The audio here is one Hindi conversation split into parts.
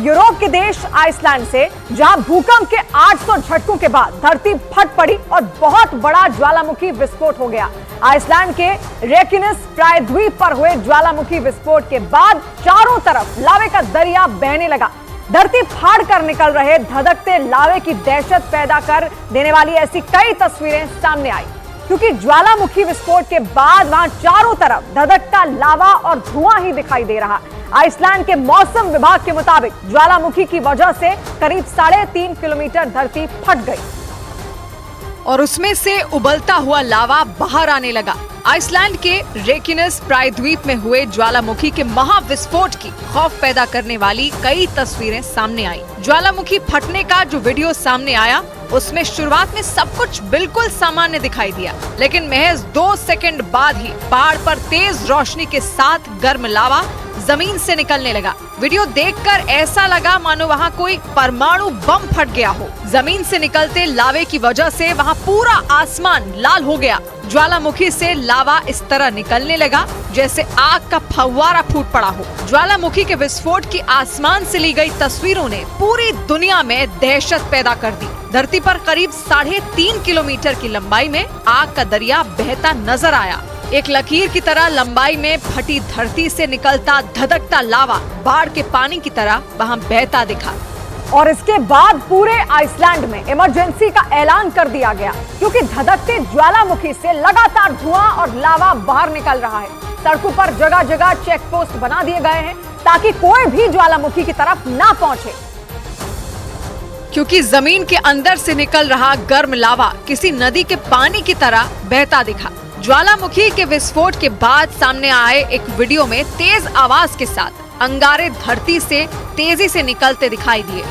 यूरोप के देश आइसलैंड से, जहां भूकंप के 800 झटकों के बाद धरती फट पड़ी और बहुत बड़ा ज्वालामुखी विस्फोट हो गया। आइसलैंड के रेकिनस प्रायद्वीप पर हुए ज्वालामुखी विस्फोट के बाद चारों तरफ लावे का दरिया बहने लगा। धरती फाड़ कर निकल रहे धधकते लावे की दहशत पैदा कर देने वाली ऐसी कई तस्वीरें सामने आई, क्योंकि ज्वालामुखी विस्फोट के बाद वहां चारों तरफ धधकता लावा और धुआं ही दिखाई दे रहा। आइसलैंड के मौसम विभाग के मुताबिक ज्वालामुखी की वजह से करीब 3.5 किलोमीटर धरती फट गई और उसमें से उबलता हुआ लावा बाहर आने लगा। आइसलैंड के रेकिनस प्रायद्वीप में हुए ज्वालामुखी के महाविस्फोट की खौफ पैदा करने वाली कई तस्वीरें सामने आई। ज्वालामुखी फटने का जो वीडियो सामने आया, उसमें शुरुआत में सब कुछ बिल्कुल सामान्य दिखाई दिया, लेकिन महज 2 सेकंड बाद ही पहाड़ पर तेज रोशनी के साथ गर्म लावा जमीन से निकलने लगा। वीडियो देखकर ऐसा लगा मानो वहाँ कोई परमाणु बम फट गया हो। जमीन से निकलते लावे की वजह से वहाँ पूरा आसमान लाल हो गया। ज्वालामुखी से लावा इस तरह निकलने लगा जैसे आग का फव्वारा फूट पड़ा हो। ज्वालामुखी के विस्फोट की आसमान से ली गई तस्वीरों ने पूरी दुनिया में दहशत पैदा कर दी। धरती पर करीब 3.5 किलोमीटर की लंबाई में आग का दरिया बहता नजर आया। एक लकीर की तरह लंबाई में फटी धरती से निकलता धधकता लावा बाढ़ के पानी की तरह वहां बहता दिखा। और इसके बाद पूरे आइसलैंड में इमरजेंसी का ऐलान कर दिया गया, क्योंकि धधकते ज्वालामुखी से लगातार धुआं और लावा बाहर निकल रहा है। सड़कों पर जगह जगह चेक पोस्ट बना दिए गए हैं ताकि कोई भी ज्वालामुखी की तरफ ना पहुंचे, क्योंकि जमीन के अंदर से निकल रहा गर्म लावा किसी नदी के पानी की तरह बहता दिखा। ज्वालामुखी के विस्फोट के बाद सामने आए एक वीडियो में तेज आवाज के साथ अंगारे धरती से तेजी से निकलते दिखाई दिए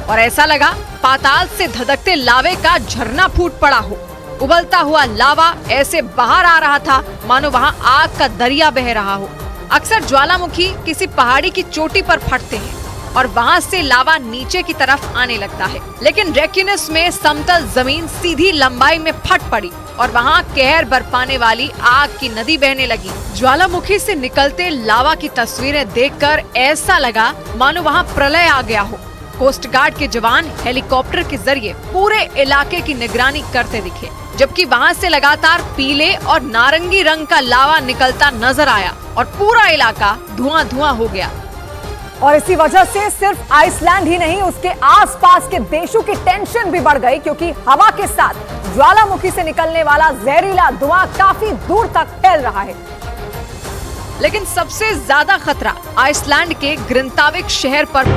और ऐसा लगा पाताल से धधकते लावे का झरना फूट पड़ा हो। उबलता हुआ लावा ऐसे बाहर आ रहा था मानो वहां आग का दरिया बह रहा हो। अक्सर ज्वालामुखी किसी पहाड़ी की चोटी पर फटते हैं और वहां से लावा नीचे की तरफ आने लगता है, लेकिन रेकिनस में समतल जमीन सीधी लंबाई में फट पड़ी और वहां कहर बरपाने वाली आग की नदी बहने लगी। ज्वालामुखी से निकलते लावा की तस्वीरें देखकर ऐसा लगा मानो वहां प्रलय आ गया हो। कोस्ट गार्ड के जवान हेलीकॉप्टर के जरिए पूरे इलाके की निगरानी करते दिखे, जबकि वहां से लगातार पीले और नारंगी रंग का लावा निकलता नजर आया और पूरा इलाका धुआं धुआं हो गया। और इसी वजह से सिर्फ आइसलैंड ही नहीं, उसके आसपास के देशों की टेंशन भी बढ़ गई, क्योंकि हवा के साथ ज्वालामुखी से निकलने वाला जहरीला धुआं काफी दूर तक फैल रहा है। लेकिन सबसे ज्यादा खतरा आइसलैंड के ग्रिंताविक शहर पर